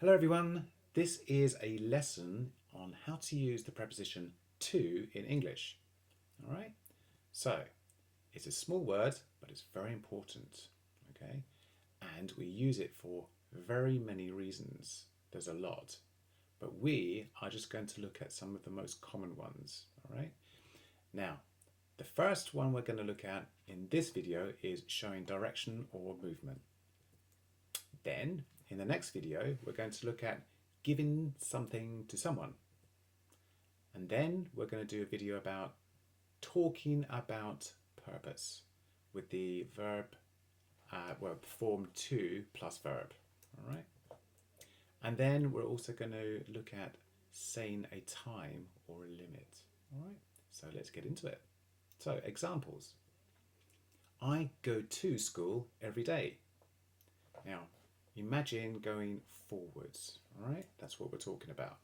Hello everyone, this is a lesson on how to use the preposition to in English. Alright, so it's a small word but it's very important, okay? And we use it for very many reasons. There's a lot, but we are just going to look at some of the most common ones, alright? Now, the first one we're going to look at in this video is showing direction or movement. Then, in the next video, we're going to look at giving something to someone. And then we're going to do a video about talking about purpose with the verb, form to plus verb. All right. And then we're also going to look at saying a time or a limit. All right. So let's get into it. So examples. I go to school every day. Now, imagine going forwards, all right? That's what we're talking about.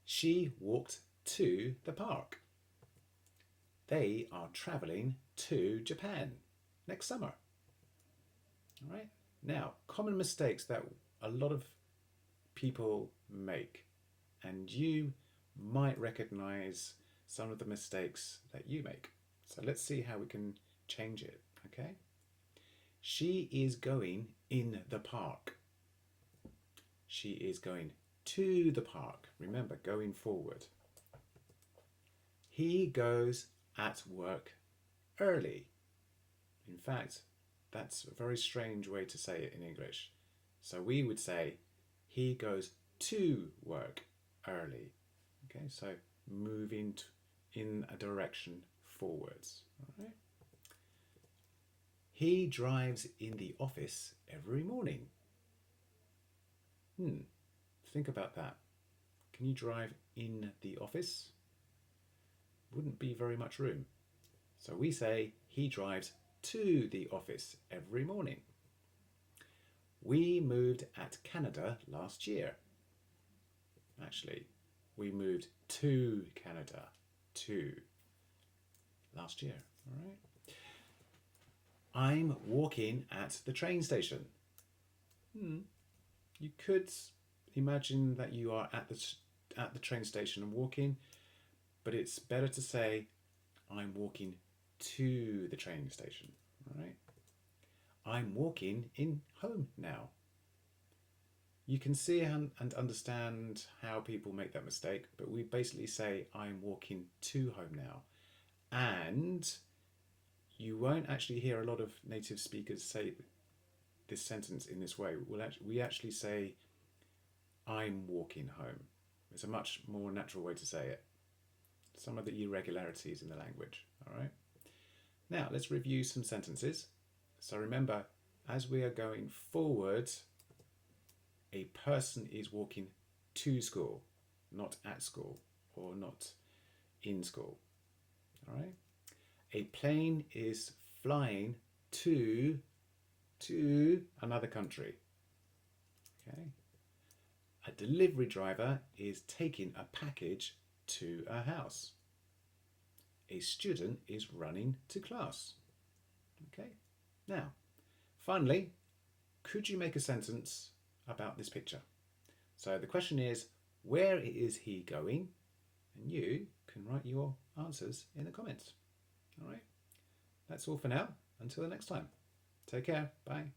She walked to the park. They are traveling to Japan next summer. All right? Now, common mistakes that a lot of people make, and you might recognize some of the mistakes that you make. So let's see how we can change it, okay? She is going in the park. She is going to the park. Remember, going forward. He goes at work early. In fact, that's a very strange way to say it in English. So we would say, he goes to work early. Okay, so moving in a direction forwards. All right. He drives in the office every morning. Think about that. Can you drive in the office? Wouldn't be very much room. So we say he drives to the office every morning. We moved at Canada last year. Actually, we moved to Canada last year. All right. I'm walking at the train station. You could imagine that you are at the train station and walking, but it's better to say I'm walking to the train station. All right. I'm walking in home now. You can see and understand how people make that mistake, but we basically say I'm walking to home now. And you won't actually hear a lot of native speakers say this sentence in this way. We actually say I'm walking home. It's a much more natural way to say it. Some of the irregularities in the language, all right? Now, let's review some sentences. So remember, as we are going forward, a person is walking to school, not at school or not in school, all right? A plane is flying to another country, okay? A delivery driver is taking a package to a house. A student is running to class. Okay. Now, finally, could you make a sentence about this picture? So the question is, where is he going? And you can write your answers in the comments. All right. That's all for now. Until the next time. Take care. Bye.